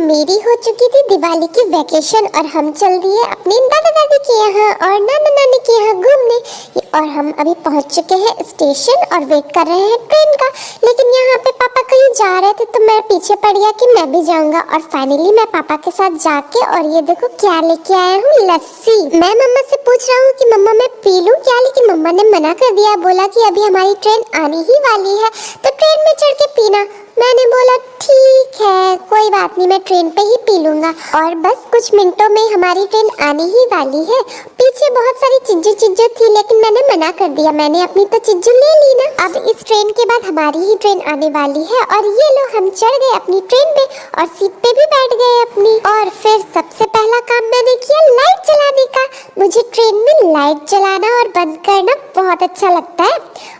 मेरी हो चुकी थी दिवाली की वैकेशन और हम चल दिए अपनी दादा दादी के यहाँ और नाना नानी के यहाँ घूमने। और हम अभी पहुँच चुके हैं स्टेशन और वेट कर रहे हैं ट्रेन का। लेकिन यहाँ पे पापा कहीं जा रहे थे तो मैं पीछे पड़ गया कि मैं भी जाऊंगा। और फाइनली मैं पापा के साथ जाके और ये देखो क्या लेके आया हूँ, लस्सी। मैं मम्मा से पूछ रहा हूँ कि मम्मा मैं पी लूँ क्या, लेकिन मम्मा ने मना कर दिया, बोला कि अभी हमारी ट्रेन आने ही वाली है तो ट्रेन में चढ़ के पीना। मैंने बोला ठीक है कोई बात नहीं, मैं ट्रेन पे ही पी लूंगा। और बस कुछ मिनटों में हमारी ट्रेन आने ही वाली है। पीछे बहुत सारी चिज्जू थी लेकिन मैंने मना कर दिया, मैंने अपनी तो चिज्जू ले ली ना। अब इस ट्रेन के बाद हमारी ही ट्रेन आने वाली है और ये लो हम चढ़ गए अपनी ट्रेन पे और सीट पे भी बैठ गए अपनी। और फिर सबसे पहला काम मैंने किया लाइट जलाने का। मुझे ट्रेन में लाइट जलाना और बंद करना बहुत अच्छा लगता है।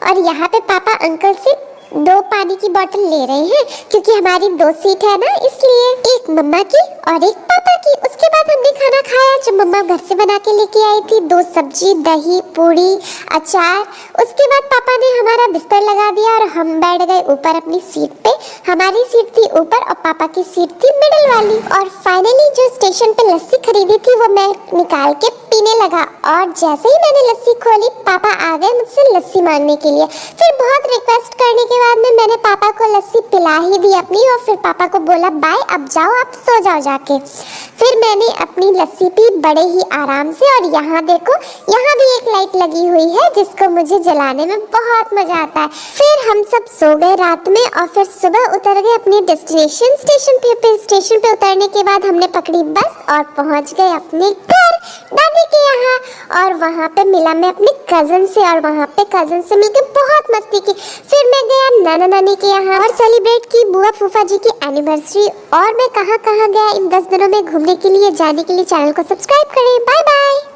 और यहाँ पे पापा अंकल से 2 पानी की बोतल ले रहे हैं क्योंकि हमारी 2 सीट है ना, इसलिए एक मम्मा की और एक पापा की। उसके बाद हमने खाना खाया जो मम्मा घर से बना के लेके आई थी, 2 सब्जी, दही, पूरी, अचार। उसके बाद पापा ने हमारा बिस्तर लगा दिया और हम बैठ गए ऊपर अपनी सीट पे। हमारी सीट थी ऊपर और पापा की सीट थी मिडिल वाली। और फाइनली जो स्टेशन पे लस्सी खरीदी थी वो मैं निकाल के पीने लगा। और जैसे ही मैंने लस्सी खोली पापा आ गए मुझसे लस्सी मांगने के लिए। फिर बहुत रिक्वेस्ट करने के बाद में मैंने पापा को लस्सी पिला ही दी अपनी और फिर पापा को बोला बाय, अब जाओ आप सो जाओ जाके। फिर मैंने अपनी लस्सी पी बड़े ही आराम से। और यहाँ देखो यहाँ भी एक लाइट लगी हुई है जिसको मुझे जलाने में बहुत मजा आता है। फिर हम सब सो गए रात में और फिर सुबह उतर गए अपने डेस्टिनेशन स्टेशन पे। फिर स्टेशन पे उतरने के बाद हमने पकड़ी बस और पहुँच गए अपने घर दादी के यहाँ। और वहाँ पे मिला मैं अपने कजन से और वहाँ पे कजन से मिलकर बहुत मस्ती की। फिर मैं गया नाना नानी के यहाँ और सेलिब्रेट की बुआ फूफा जी की एनिवर्सरी। और मैं कहाँ कहाँ गया इन 10 दिनों में घूमने के लिए, जाने के लिए चैनल को सब्सक्राइब करें। Bye bye.